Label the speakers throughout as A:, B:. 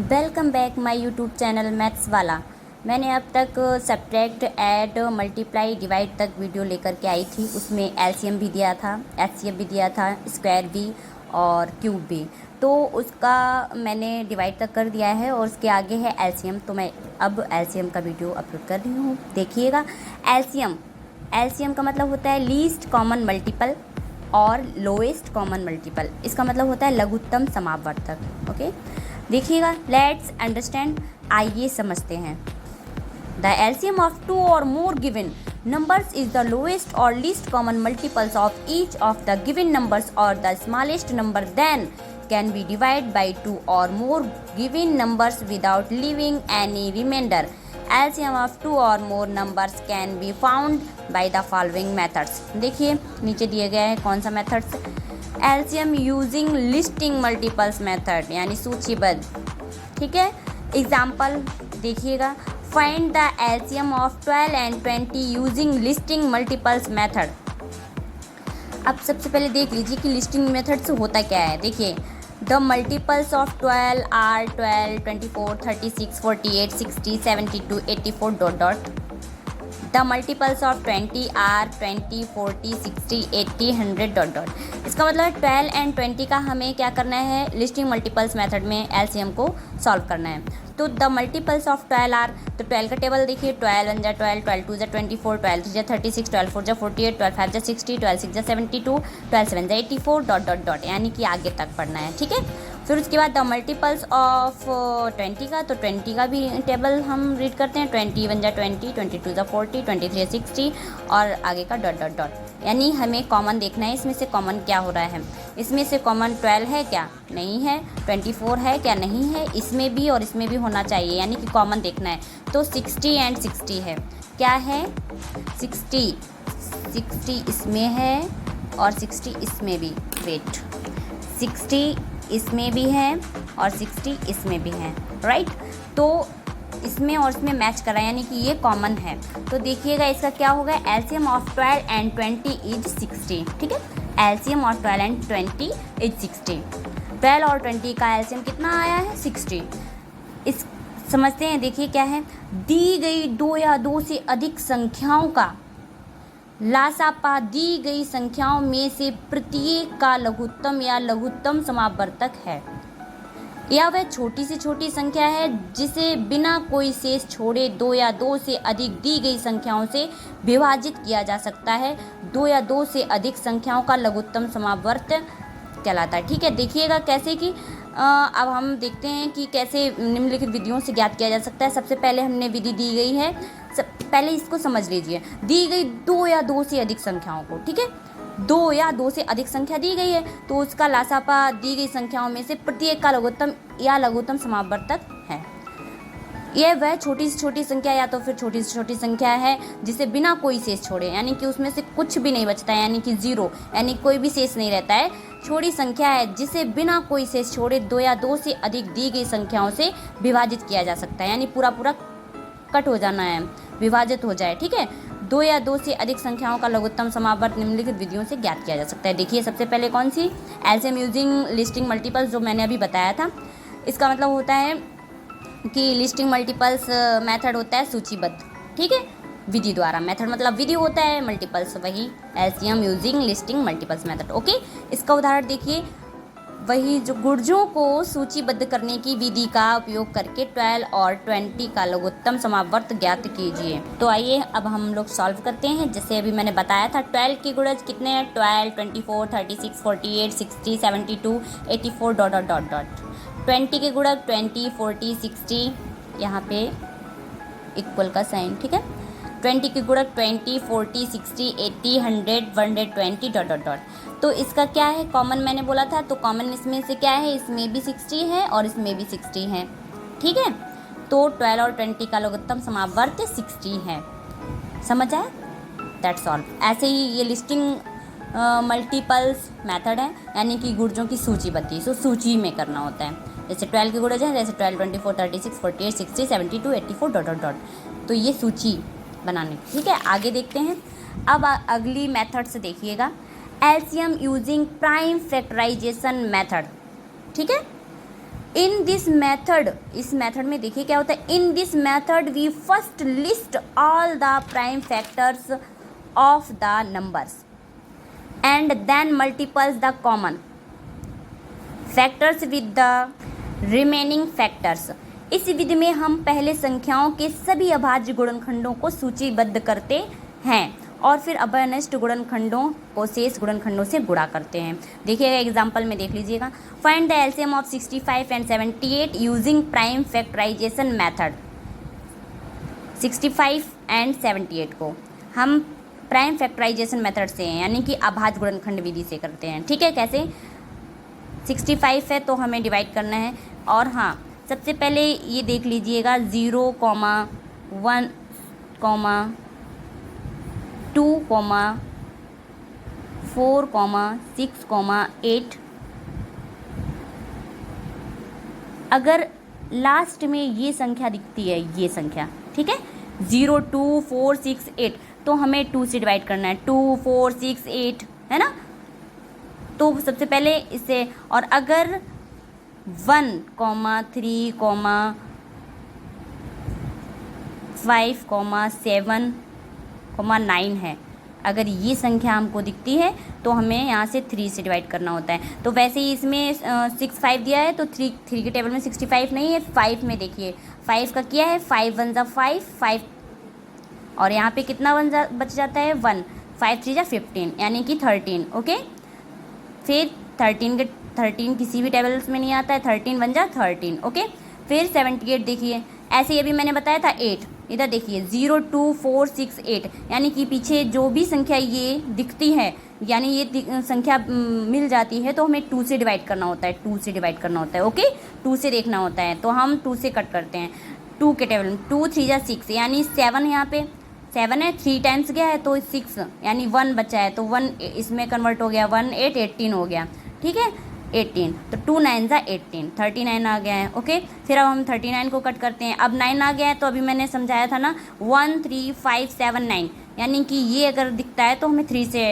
A: Welcome back my YouTube channel maths वाला। मैंने अब तक सब्ट्रैक्ट, ऐड, मल्टीप्लाई, डिवाइड तक वीडियो लेकर के आई थी। उसमें एलसीएम भी दिया था, एचसीएफ भी दिया था, स्क्वायर भी और क्यूब भी। तो उसका मैंने डिवाइड तक कर दिया है और उसके आगे है एलसीएम। तो मैं अब एलसीएम का वीडियो अपलोड कर रही हूँ, देखिएगा। एलसीएम का मतलब होता है लीस्ट कॉमन मल्टीपल और लोएस्ट कॉमन मल्टीपल। इसका मतलब होता है लघुत्तम समापवर्तक। ओके, देखिएगा। लेट्स अंडरस्टैंड, आइए समझते हैं। द एलसीएम ऑफ टू और more given numbers is the lowest or least common multiples of each of the given numbers or the smallest number then can be divided by two or more given numbers without leaving any remainder. LCM of two or more numbers can be found by the following methods. देखिए नीचे दिए गए हैं कौन सा methods. LCM using listing multiples method, यानी सूचीबद्ध। ठीक है, एग्जाम्पल देखिएगा। Find the LCM of 12 and 20 using listing multiples method. अब सबसे पहले देख लीजिए कि लिस्टिंग मेथड से होता क्या है। देखिए, the multiples of 12 are 12, 24, 36, 48, 60, 72, 84 dot dot. The multiples of 20 are 20, 40, 60, 80, 100 dot dot. इसका मतलब 12 एंड 20 का हमें क्या करना है, लिस्टिंग मल्टीपल्स मेथड में एलसीएम को सॉल्व करना है। तो द मल्टीपल्स ऑफ 12 आर, तो 12 का टेबल देखिए। 12 1 जा 12, 12 2 जा 24, 12 3 जा 36, 12 4 जा 48, 12 5 जा 60, 12 6 जा 72, 12 7 जा 84 डॉट डॉट डॉट, यानी कि आगे तक पढ़ना है। ठीक है, फिर उसके बाद द मल्टीपल्स ऑफ 20 का, तो 20 का भी टेबल हम रीड करते हैं। 21 जा 20, 22 जा 40, 23 60 और आगे का डॉट डॉट डॉट, यानी हमें कॉमन देखना है। इसमें से कॉमन क्या हो रहा है, इसमें से कॉमन 12 है क्या, नहीं है। 24 है क्या, नहीं है। इसमें भी और इसमें भी होना चाहिए, यानी कि कॉमन देखना है। तो 60 एंड 60 है, क्या है 60 इसमें है और 60 इसमें भी। वेट, 60 इसमें भी है और 60 इसमें भी है, राइट। तो इसमें और इसमें मैच कर रहा है, यानी कि ये कॉमन है। तो देखिएगा इसका क्या होगा, एलसीएम ऑफ 12 एंड 20 इज 60। ठीक है, एलसीएम ऑफ 12 एंड 20 इज 60। 12 और 20 का एलसीएम कितना आया है, 60। इस समझते हैं, देखिए क्या है। दी गई दो या दो से अधिक संख्याओं का लासापा दी गई संख्याओं में से प्रत्येक का लघुत्तम या लघुत्तम समापवर्तक है। या वह छोटी से छोटी संख्या है जिसे बिना कोई शेष छोड़े दो या दो से अधिक दी गई संख्याओं से विभाजित किया जा सकता है। दो या दो से अधिक संख्याओं का लघुत्तम समापवर्तक कहलाता है। ठीक है, देखिएगा कैसे कि अब हम देखते हैं कि कैसे निम्नलिखित विधियों से ज्ञात किया जा सकता है। सबसे पहले हमने विधि दी गई है, पहले इसको समझ लीजिए। दी गई दो या दो से अधिक संख्याओं को, ठीक है, दो या दो से अधिक संख्या दी गई है तो उसका लासापा दी गई संख्याओं में से प्रत्येक का लघुत्तम या लघुत्तम समापवर्तक है। यह वह छोटी से छोटी संख्या या तो फिर छोटी से छोटी संख्या है जिसे बिना कोई शेष छोड़े, यानी कि उसमें से कुछ भी नहीं बचता है, यानी कि जीरो, यानी कोई भी शेष नहीं रहता है। छोटी संख्या है जिसे बिना कोई शेष छोड़े दो या दो से अधिक दी गई संख्याओं से विभाजित किया जा सकता है, यानी पूरा पूरा कट हो जाना है, विभाजित हो जाए। ठीक है, दो या दो से अधिक संख्याओं का लघुत्तम समापवर्तक निम्नलिखित विधियों से ज्ञात किया जा सकता है। देखिए सबसे पहले कौन सी, एलसीएम यूजिंग लिस्टिंग मल्टीपल्स, जो मैंने अभी बताया था। इसका मतलब होता है कि लिस्टिंग मल्टीपल्स मेथड होता है सूचीबद्ध, ठीक है, विधि द्वारा। मेथड मतलब विधि होता है, मल्टीपल्स वही LCM using listing multiples method. Okay, इसका उदाहरण देखिए। वही जो गुर्जों को सूचीबद्ध करने की विधि का उपयोग करके 12 और 20 का लघुत्तम समापवर्तक ज्ञात कीजिए। तो आइए अब हम लोग सॉल्व करते हैं। जैसे अभी मैंने बताया था 12 के गुणज कितने हैं, 12, 24, 36, 48, 60, 72, 84 डॉट डॉट डॉट डॉट। 20 के गुणक 20, 40, 60, यहाँ पे इक्वल का साइन, ठीक है। 20 के गुणक 20, 40, 60, 80, 100, 120 डॉट डॉट डॉट। तो इसका क्या है, कॉमन मैंने बोला था, तो कॉमन इसमें से क्या है, इसमें भी 60 है और इसमें भी 60 है। ठीक है, तो 12 और 20 का लघुत्तम समापवर्तक 60 है। समझ आया, दैट्स ऑल। ऐसे ही ये लिस्टिंग मल्टीपल्स मेथड है, यानी कि गुणजों की सूचीबद्ध, सो सूची में करना होता है। जैसे 12 के गुणज हैं, जैसे 12, 24, 36, 48, 60, 72, 84 डॉट डॉट डॉट। तो ये सूची बनाने, ठीक है। आगे देखते हैं। अब अगली मेथड से देखिएगा, LCM using prime factorization method. ठीक है, इन दिस मेथड, इस मेथड में देखिए क्या होता है, in this method we first list all the prime factors of the numbers and then multiples the common factors with the remaining factors. इस विधि में हम पहले संख्याओं के सभी अभाज्य गुणनखंडों को सूचीबद्ध करते हैं और फिर अवशिष्ट गुणनखंडों को शेष गुणनखंडों से गुणा करते हैं। देखिएगा एग्जांपल में देख लीजिएगा, find the LCM of 65 and 78 using prime factorization method. 65 and 78 को हम प्राइम फैक्टराइजेशन मेथड से हैं, यानी कि अभाज्य गुणनखंड विधि से करते हैं। ठीक है, कैसे? 65 है तो हमें डिवाइड करना है, और हाँ सबसे पहले ये देख लीजिएगा 0, 1, 2, 4, 6, 8। अगर लास्ट में ये संख्या दिखती है, ये संख्या, ठीक है, 0, 2, 4, 6, 8, तो हमें 2 से डिवाइड करना है। 2, 4, 6, 8 है ना, तो सबसे पहले इसे, और अगर 1, 3, 5, 7, 9 है, अगर ये संख्या हमको दिखती है तो हमें यहाँ से 3 से डिवाइड करना होता है। तो वैसे ही इसमें 6, 5 दिया है तो 3 के टेबल में 65 नहीं है, 5 में देखिए 5 का किया है, 5 1 5, 5, और यहाँ पे कितना बच जाता है 1, 5 3 15, यानी कि 13। ओके, फिर 13 किसी भी टेबल्स में नहीं आता है, 13 1 13। ओके, फिर 78 देखिए, ऐसे ही अभी मैंने बताया था 8, इधर देखिए 0, 2, 4, 6, 8, यानी कि पीछे जो भी संख्या ये दिखती है, यानी ये संख्या मिल जाती है तो हमें 2 से डिवाइड करना होता है, 2 से डिवाइड करना होता है। ओके, 2 से देखना होता है, तो हम 2 से कट करते हैं। 2 के टेबल में 2 3 6, यानी 7, यहाँ पे 7 है, 3 टाइम्स गया है तो 6, यानी 1 बचा है, तो 1 इसमें कन्वर्ट हो गया, 1 8 18 हो गया। ठीक है, 18, तो 2 9 18, 39 आ गया है। ओके, फिर अब हम 39 को कट करते हैं। अब 9 आ गया है, तो अभी मैंने समझाया था ना 1 3 5 7 9, यानी कि ये अगर दिखता है तो हमें 3 से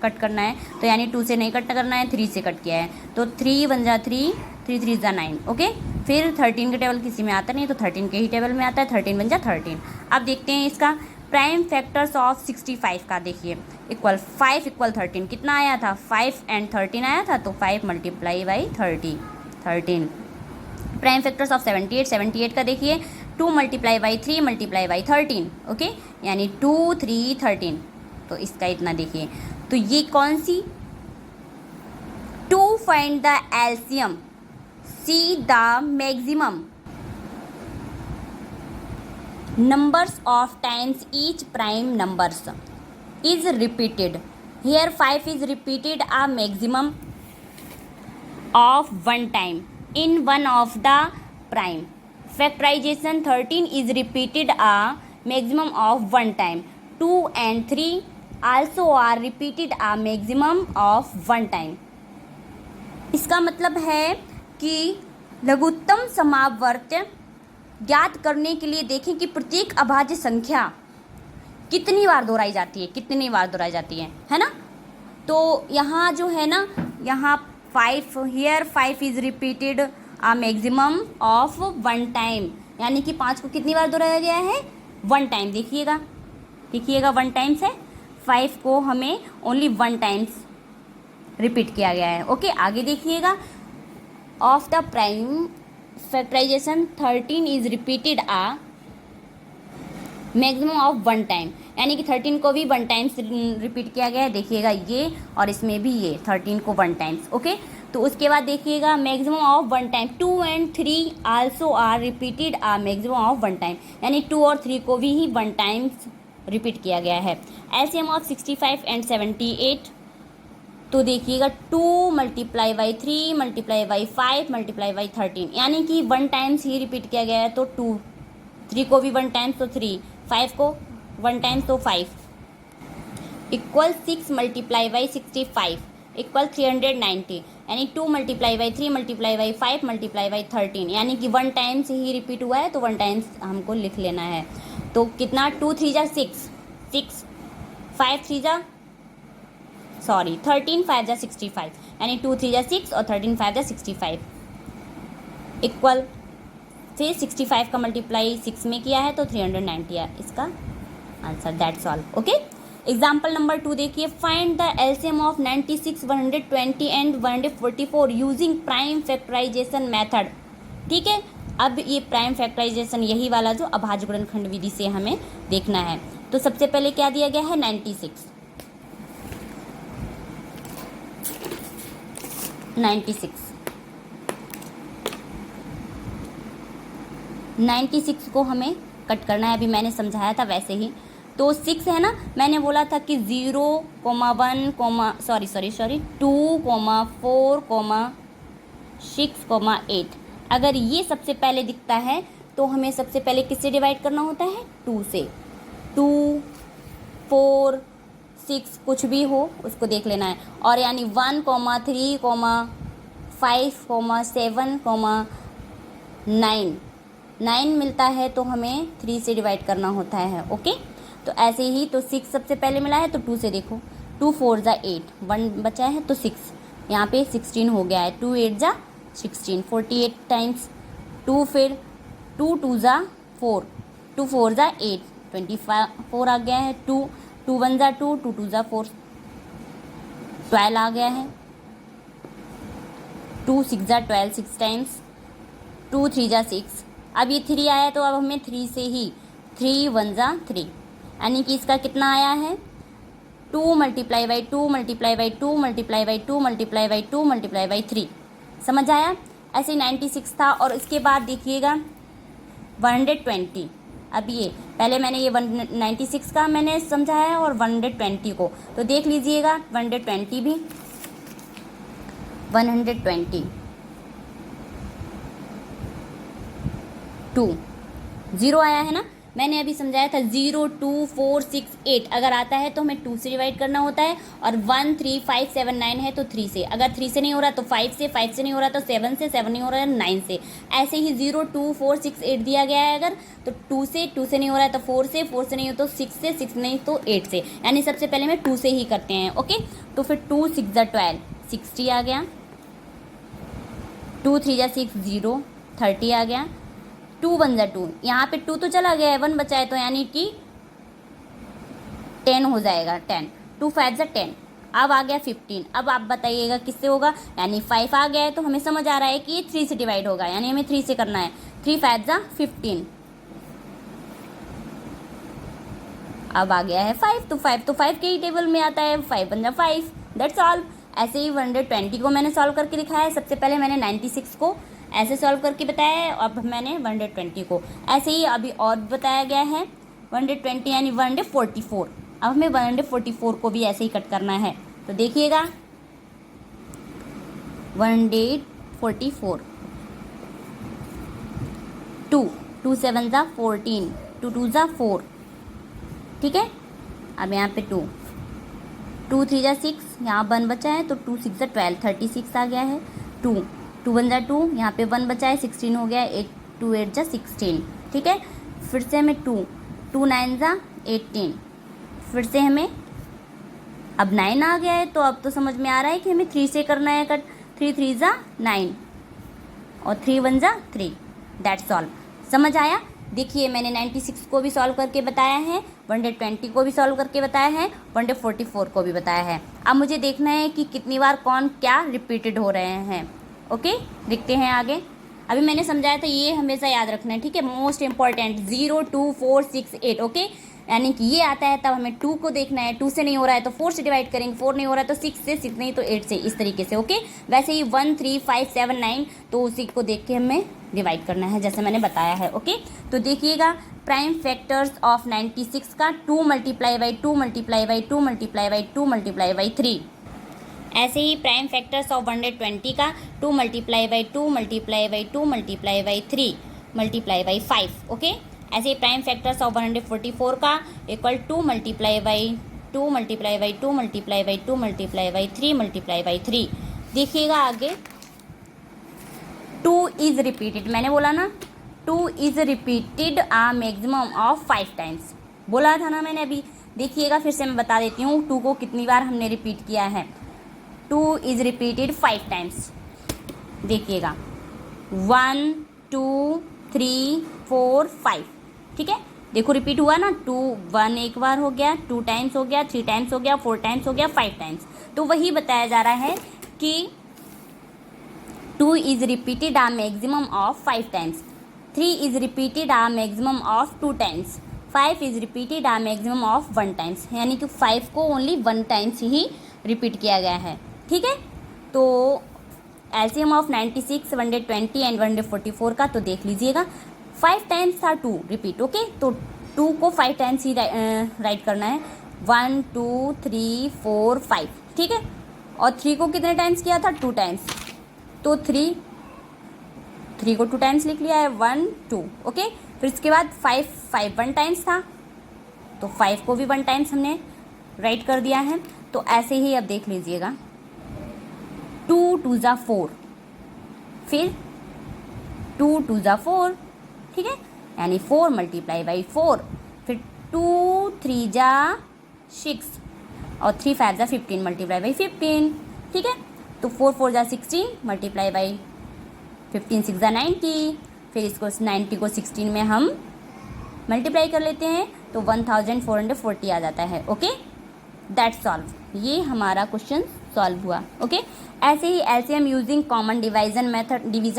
A: कट करना है, तो यानी 2 से नहीं कट करना है, 3 से कट किया है, तो 3 1 3, 3 3 9। ओके, फिर 13 के टेबल किसी में आता नहीं, तो 13 के ही टेबल में आता है, 13 1 13। अब देखते हैं इसका प्राइम फैक्टर्स ऑफ 65 का, देखिए इक्वल 5 इक्वल 13, कितना आया था 5 एंड 13 आया था, तो 5 multiply by 13। Prime factors of 78 का देखिए 2 multiply by 3 multiply by 13। Okay, यानी 2 3 13, तो इसका इतना देखिए, तो ये कौन सी, to find the LCM, see the maximum numbers of times each prime numbers is repeated. Here 5 is repeated a maximum of 1 time in one of the prime. Factorization 13 is repeated a maximum of 1 time. 2 and 3 also are repeated a maximum of 1 time. इसका मतलब है कि लघुत्तम समावर्त ज्ञात करने के लिए देखें कि प्रत्येक अभाज्य संख्या कितनी बार दोहराई जाती है ना। तो यहाँ जो है ना, यहाँ 5, here 5 is repeated a maximum of 1 time, यानी कि 5 को कितनी बार दोहराया गया है, 1 टाइम। देखिएगा 1 टाइम्स है, 5 को हमें ओनली 1 टाइम्स रिपीट किया गया है। ओके, आगे देखिएगा, of the prime factorization 13 is repeated a maximum of 1 time, यानी कि 13 को भी 1 टाइम्स रिपीट किया गया है। देखिएगा ये, और इसमें भी ये 13 को 1 टाइम्स। ओके, तो उसके बाद देखिएगा maximum of 1 time, 2 and 3 also are repeated a maximum of 1 time, यानी 2 और 3 को भी ही 1 टाइम्स रिपीट किया गया है। एलसीएम ऑफ 65 एंड 78, तो देखिएगा 2 multiply by 3 multiply by 5 multiply by 13, यानी कि 1 टाइम्स ही रिपीट किया गया है, तो 2, 3 को भी 1 टाइम्स तो 3, 5 को 1 टाइम्स तो 5, इक्वल 6 मल्टीप्लाई बाई 65 इक्वल 390, यानी 2 multiply by 3 multiply by 5 multiply by 13, यानी कि 1 टाइम्स ही रिपीट हुआ है, तो 1 टाइम्स हमको लिख लेना है। तो कितना, 2 3 जा 6, 5 3 जा 13 5 जा 65, यानी 2 3 जा 6 और 13 5 जा 65। इक्वल से 65 का मल्टीप्लाई 6 में किया है तो 390 है इसका answer. That's all. Okay, example number 2 देखिए, find the LCM of 96, 120 and 144 using prime factorization method. ठीक है, अब ये प्राइम फैक्टराइजेशन यही वाला जो अभाज्य गुणनखंड विधि से हमें देखना है। तो सबसे पहले क्या दिया गया है 96 96 को हमें कट करना है। अभी मैंने समझाया था वैसे ही। तो 6 है ना, मैंने बोला था कि 0,1, 2,4,6,8। अगर ये सबसे पहले दिखता है तो हमें सबसे पहले किससे डिवाइड करना होता है 2 से। 2, 4, 6 कुछ भी हो उसको देख लेना है। और यानी 1, 3, 5, 7, 9 मिलता है तो हमें 3 से डिवाइड करना होता है। ओके, तो ऐसे ही तो 6 सबसे पहले मिला है तो 2 से देखो, 2 4 ज़ा 8, 1 बचा है तो 6, यहाँ पे 16 हो गया है, 2 8 ज़ा 16, 48 टाइम्स 2, फिर 2 2 ज़ा 4, 2 4 ज़ा 8, 24 आ गया है, 2 2 1 ज़ा 2, 2 2 ज़ा 4, 12 आ गया है, 2 6 ज़ा 12, 6 टाइम्स 2 3 ज़ा 6। अब ये 3 आया तो अब हमें 3 से ही 3 1 ज़ा 3, यानी कि इसका कितना आया है 2 × 2 × 2 × 2 × 2 × 3। समझ आया? ऐसे 96 था। और इसके बाद देखिएगा 120। अब ये पहले मैंने ये 96 का मैंने समझाया और 120 को तो देख लीजिएगा 120 भी 120 2 0 आया है ना, मैंने अभी समझाया था 0 2 4 6 8 अगर आता है तो हमें 2 से डिवाइड करना होता है, और 1 3 5 7 9 है तो 3 से, अगर 3 से नहीं हो रहा तो 5 से, 5 से नहीं हो रहा तो 7 से, 7 नहीं हो रहा है 9 से। ऐसे ही 0 2 4 6 8 दिया गया है अगर तो 2 से नहीं हो रहा है तो 4 से, 4 से नहीं हो तो 6 से, 6 नहीं तो 8 से, यानी सबसे पहले में 2 से ही करते हैं। ओके, तो फिर 2 6 ज़ा 12 60 आ गया, 2 3 ज़ा 6 0 30 आ गया, 2 1 ज़ा 2, यहाँ पे 2 तो चला गया है 1 बचा है तो यानी कि 10 हो जाएगा 10, 2 5 ज़ा 10। अब आ गया 15। अब आप बताइएगा किससे होगा, यानी 5 आ गया है तो हमें समझ आ रहा है कि ये 3 से डिवाइड होगा, यानी हमें 3 से करना है। 3 5 ज़ा 15। अब आ गया है 5, तो 5 के ही टेबल में आता है, 5 1 ज़ा 5। That's all. ऐसे ही 120 को मैंने सॉल्व करके दिखाया है। सबसे पहले मैंने 96 को ऐसे सॉल्व करके बताया है, अब मैंने 120 को ऐसे ही अभी और बताया गया है 120 यानी 144। अब हमें 144 को भी ऐसे ही कट करना है, तो देखिएगा 144 2 2 7 ज़ा 14, 2 2 ज़ा 4। ठीक है, अब यहाँ पे 2 2 3 ज़ा 6, यहाँ 1 बचा है तो 2 6 ज़ा 12 36 आ गया है। 2 2 1 ज़ा 2, यहाँ पे 1 बचा है 16 हो गया है, 8 2 8 ज़ा 16। ठीक है, फिर से हमें 2 2 9 ज़ा 18, फिर से हमें अब 9 आ गया है तो अब तो समझ में आ रहा है कि हमें 3 से करना है कट। 3 3 ज़ा 9 और 3 1 ज़ा 3। That's all. समझ आया? देखिए मैंने 96 को भी सॉल्व करके बताया है, 120 को भी सॉल्व करके बताया है, 144 को भी बताया है। अब मुझे देखना है कि कितनी बार कौन क्या रिपीटेड हो रहे हैं। ओके, देखते हैं आगे। अभी मैंने समझाया था, ये हमेशा याद रखना है। ठीक है, मोस्ट इंपॉर्टेंट 0 2 4 6 8। ओके, यानी कि ये आता है तब हमें 2 को देखना है, 2 से नहीं हो रहा है तो 4 से डिवाइड करेंगे, 4 नहीं हो रहा है तो 6 से, 6 नहीं तो 8 से, इस तरीके से। ओके, वैसे ही 1 3 5 7 9 तो उसी को देख के हमें डिवाइड करना है जैसे मैंने बताया है। ओके, तो देखिएगा प्राइम फैक्टर्स ऑफ 96 का 2 × 2 × 2 × 2 × 3। ऐसे ही प्राइम फैक्टर्स ऑफ 120 का 2 × 2 × 2 × 3 × 5। ओके, ऐसे ही प्राइम फैक्टर्स ऑफ 144 का इक्वल 2 × 2 × 2 × 2 × 3 × 3। देखिएगा आगे 2 इज़ रिपीटेड, मैंने बोला ना 2 is repeated a maximum of 5 times, बोला था ना मैंने अभी। देखिएगा फिर से मैं बता देती हूँ 2 को कितनी बार हमने रिपीट किया है। 2 इज़ रिपीटेड 5 टाइम्स। देखिएगा 1 2 3 4 5, ठीक है। देखो रिपीट हुआ ना, 2 1 एक बार हो गया, 2 टाइम्स हो गया, 3 टाइम्स हो गया, 4 टाइम्स हो गया, 5 टाइम्स। तो वही बताया जा रहा है कि 2 is repeated a maximum of 5 times, 3 is repeated a maximum of 2 times, 5 is repeated a maximum of 1 times. यानी कि 5 को ओनली 1 टाइम्स ही रिपीट किया गया है, ठीक है। तो एलसीएम ऑफ 96, 120 एंड 144 का तो देख लीजिएगा। 5 टाइम्स था 2 रिपीट, ओके। तो 2 को 5 टाइम्स ही राइट करना है, 1 2 3 4 5, ठीक है। और 3 को कितने टाइम्स किया था, 2 टाइम्स। तो 3 को 2 टाइम्स लिख लिया है, 1 2, ओके। फिर इसके बाद 5 1 टाइम्स था, तो 5 को भी 1 टाइम्स हमने राइट कर दिया है। तो ऐसे ही अब देख लीजिएगा, 2 2 ज़ा 4, फिर 2 2 ज़ा 4, ठीक है। यानी 4 मल्टीप्लाई बाई 4, फिर 2 3 ज़ा 6 और 3 5 ज़ा 15 मल्टीप्लाई बाई 15, ठीक है। तो 4 4 ज़ा 16 मल्टीप्लाई बाई 15 6 ज़ा 90, फिर इसको 90 को 16 में हम मल्टीप्लाई कर लेते हैं तो 1440 आ जाता है, ओके। That's solve. ये हमारा क्वेश्चन सॉल्व हुआ, ओके। ऐसे ही LCM using common division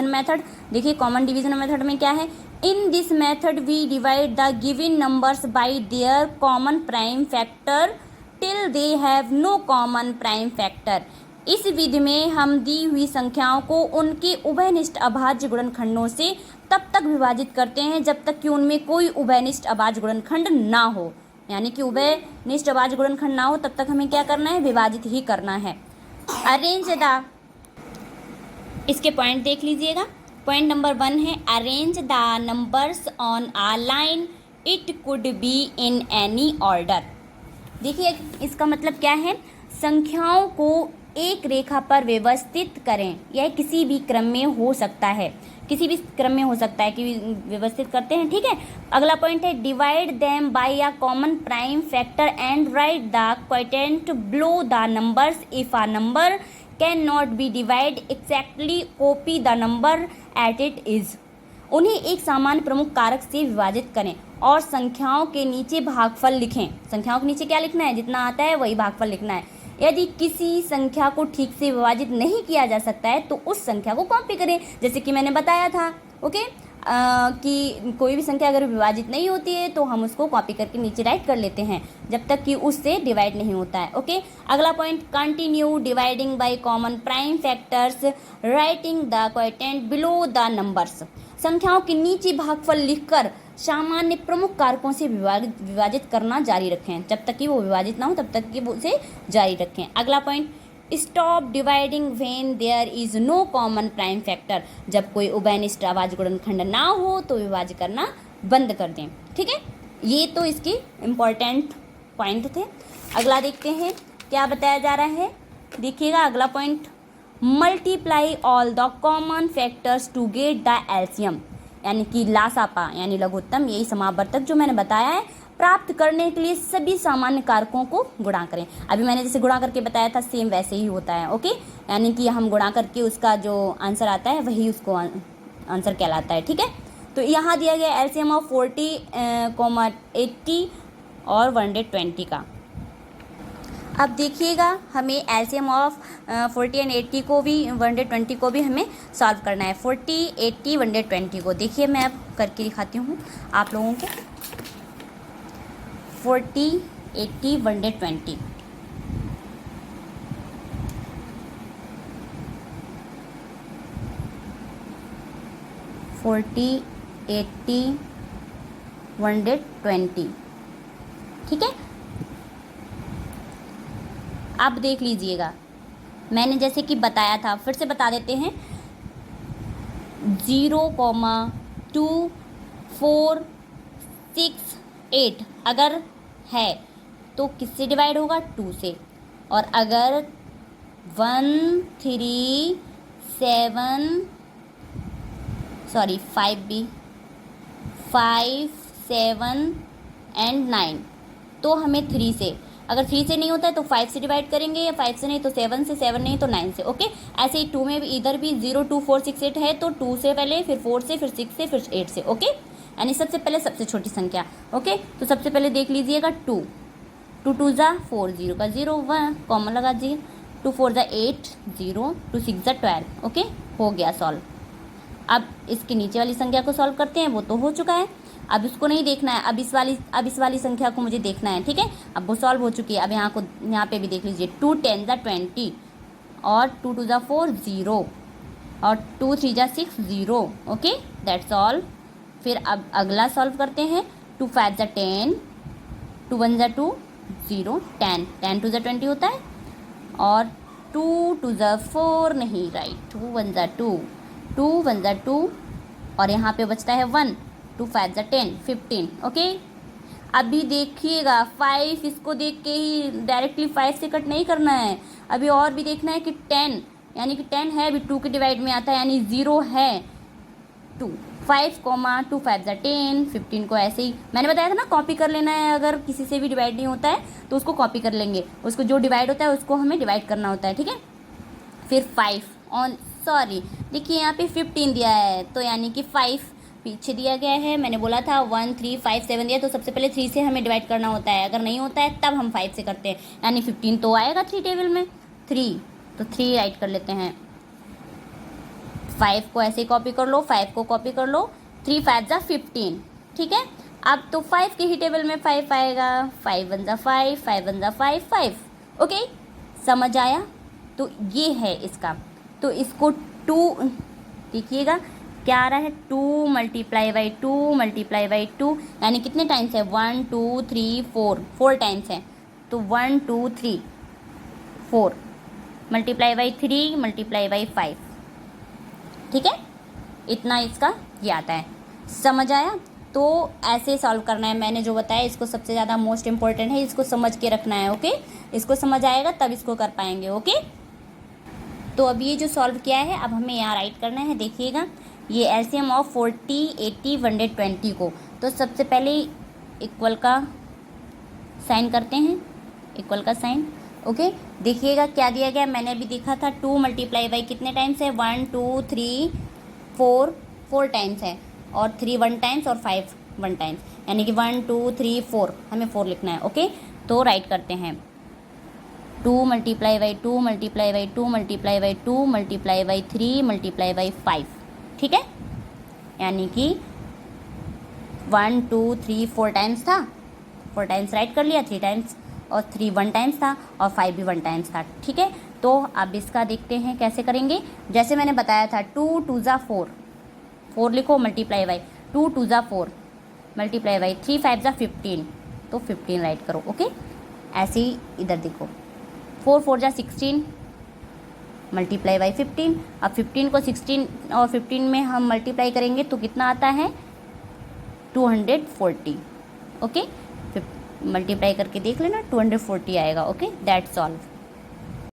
A: method. देखिए कॉमन डिवीजन मेथड में क्या है, in this method we divide the given numbers by their common prime factor till they have no common prime factor. इस विधि में हम दी हुई संख्याओं को उनके उभयनिष्ठ अभाज्य गुणनखंडों से तब तक विभाजित करते हैं जब तक कि उनमें कोई उभयनिष्ठ अभाज्य गुणनखंड ना हो। यानी कि उभयनिष्ठ अभाज्य गुणनखंड ना हो तब तक हमें क्या करना है, विभाजित ही करना है। अरेंज द, इसके पॉइंट देख लीजिएगा। पॉइंट नंबर 1 है arrange the numbers on a line, it could be in any order. देखिए इसका मतलब क्या है, संख्याओं को एक रेखा पर व्यवस्थित करें। यह किसी भी क्रम में हो सकता है, किसी भी क्रम में हो सकता है कि व्यवस्थित करते हैं, ठीक है। अगला पॉइंट है divide them by a common prime factor and right the quotient below the numbers if a number can not be divide exactly copy the number at it is. उन्हें एक सामान्य प्रमुख कारक से विभाजित करें और संख्याओं के नीचे भागफल लिखें। संख्याओं के नीचे क्या लिखना है, जितना आता है वही भागफल लिखना है। यदि किसी संख्या को ठीक से विभाजित नहीं किया जा सकता है तो उस संख्या को कॉपी करें, जैसे कि मैंने बताया था, ओके। कि कोई भी संख्या अगर विभाजित नहीं होती है तो हम उसको कॉपी करके नीचे राइट कर लेते हैं जब तक कि उससे डिवाइड नहीं होता है, ओके। अगला point continue dividing by common prime factors writing the quotient below the numbers. संख्याओं के नीचे भागफल लिखकर सामान्य प्रमुख कारकों से विभाजित करना जारी रखें। जब तक कि वो विभाजित ना हो तब तक कि वो उसे जारी रखें। अगला point stop dividing when there is no common prime factor. जब कोई उभयनिष्ठ अभाज्य गुणनखंड ना हो तो विभाजित करना बंद कर दें, ठीक है। ये तो इसके इम्पॉर्टेंट पॉइंट थे। अगला देखते हैं क्या बताया जा रहा है। देखिएगा अगला point, multiply all the common factors to get the LCM. यानी कि लासापा यानी लघुत्तम, यही समावर्तक जो मैंने बताया है, प्राप्त करने के लिए सभी सामान्य कारकों को गुणा करें। अभी मैंने जैसे गुणा करके बताया था सेम वैसे ही होता है, ओके। यानी कि हम गुणा करके उसका जो आंसर आता है वही उसको आंसर कहलाता है, ठीक है। तो यहाँ दिया गया एलसीएम ऑफ 40, 80 और 120 का। अब देखिएगा हमें एलसीएम ऑफ 40 एंड 80 को भी 120 को भी हमें सॉल्व करना है। 40, 80, 120 को देखिए मैं अब करके दिखाती हूँ आप लोगों को। 40, 80, 120। फोर्टी 80 120, ठीक है। अब देख लीजिएगा मैंने जैसे कि बताया था, फिर से बता देते हैं। 0,2 4 6 8 अगर है तो किससे डिवाइड होगा, 2 से। और अगर 1 3 7 5 भी 5 7 एंड 9 तो हमें 3 से। अगर 3 से नहीं होता है तो 5 से डिवाइड करेंगे, या 5 से नहीं तो 7 से, 7 नहीं तो 9 से। ओके, ऐसे ही 2 में भी इधर भी 0 2 4 6 8 है तो 2 से पहले, फिर 4 से, फिर 6 से, फिर 8 से। ओके, यानी सबसे पहले सबसे छोटी संख्या। ओके, तो सबसे पहले देख लीजिएगा 2 2 2 ज़ा 4, 0 का 0 1 कॉमन लगा दीजिए, 2 4 ज़ा 8 0, 2 6 ज़ा 12। ओके, हो गया सॉल्व। अब इसके नीचे वाली संख्या को सॉल्व करते हैं, वो तो हो चुका है, अब इसको नहीं देखना है, अब इस वाली संख्या को मुझे देखना है। ठीक है, अब वो सॉल्व हो चुकी है। अब यहाँ पे भी देख लीजिए, 2 10 ज़ा 20 और 2 2 ज़ा 4 0 और 2 3 ज़ा 6 0। Okay, that's all. फिर अब अगला सॉल्व करते हैं, 2 5 ज़ा 10, 2 1 ज़ा 2 0 10, 10 2 ज़ा 20 होता है, और 2 2 ज़ा 4 नहीं, राइट, 2 1 ज़ा 2, 2 1 ज़ा 2 और यहाँ पे बचता है 1, 2 5 ज़ा 10 15। ओके, अभी देखिएगा 5, इसको देख के ही डायरेक्टली 5 से कट नहीं करना है, अभी और भी देखना है कि 10, यानी कि 10 है भी 2 के डिवाइड में आता है, यानी 0 है 2, 5 2 5 ज़ा 10 15 को ऐसे ही मैंने बताया था ना, कॉपी कर लेना है। अगर किसी से भी डिवाइड नहीं होता है तो उसको कॉपी कर लेंगे, उसको जो डिवाइड होता है उसको हमें डिवाइड करना होता है। ठीक है, फिर 5 ऑन, सॉरी देखिए यहाँ पे 15 दिया है, तो यानी कि 5 पीछे दिया गया है, मैंने बोला था 1 3 5 7 दिया, तो सबसे पहले 3 से हमें डिवाइड करना होता है, अगर नहीं होता है तब हम 5 से करते हैं, यानी 15 तो आएगा 3 टेबल में, 3 तो 3 राइट कर लेते हैं। 5 को ऐसे ही कॉपी कर लो, 5 को कॉपी कर लो, 3 5 ज़ा 15। ठीक है, अब तो 5 के ही टेबल में 5 आएगा, 5 1 ज़ा 5, 5 1 ज़ा 5 5। ओके, समझ आया? तो ये है इसका, तो इसको 2 देखिएगा क्या आ रहा है, 2 मल्टीप्लाई बाई 2 मल्टीप्लाई बाई 2, यानी कितने टाइम्स है, 1 2 3 4, 4 टाइम्स है, तो 1 2 3 4 मल्टीप्लाई बाई 3 मल्टीप्लाई बाई 5। ठीक है, इतना इसका ये आता है। समझ आया? तो ऐसे सॉल्व करना है, मैंने जो बताया इसको सबसे ज़्यादा मोस्ट इम्पोर्टेंट है, इसको समझ के रखना है। ओके, इसको समझ आएगा तब इसको कर पाएंगे। ओके, तो अब ये जो सॉल्व किया है, अब हमें यहाँ राइट करना है। देखिएगा ये एलसीएम ऑफ 40 80 120 को, तो सबसे पहले इक्वल का साइन करते हैं, इक्वल का साइन। ओके, देखिएगा क्या दिया गया, मैंने अभी देखा था 2 मल्टीप्लाई बाई कितने टाइम्स है, 1 2 3 4, 4 टाइम्स है, और 3 1 टाइम्स और 5 1 टाइम्स, यानी कि 1 2 3 4, हमें 4 लिखना है। ओके, तो राइट करते हैं, 2 multiply by 2 multiply by 2 multiply by 2 multiply by 3 multiply by 5। ठीक है, यानी कि 1 2 3 4 टाइम्स था, 4 टाइम्स राइट कर लिया, 3 टाइम्स, और 3 1 टाइम्स था, और 5 भी 1 टाइम्स था। ठीक है, तो अब इसका देखते हैं कैसे करेंगे। जैसे मैंने बताया था 2 2 ज़ा 4, 4 लिखो मल्टीप्लाई बाई 2 2 ज़ा 4 मल्टीप्लाई बाई 3 5 ज़ा 15, तो 15 राइट करो। ओके, ऐसे ही इधर देखो 4 4 ज़ा 16 मल्टीप्लाई बाई 15, अब 15 को 16 और 15 में हम मल्टीप्लाई करेंगे तो कितना आता है, 240। ओके, मल्टीप्लाई करके देख लेना, 240 आएगा। Okay, that's all.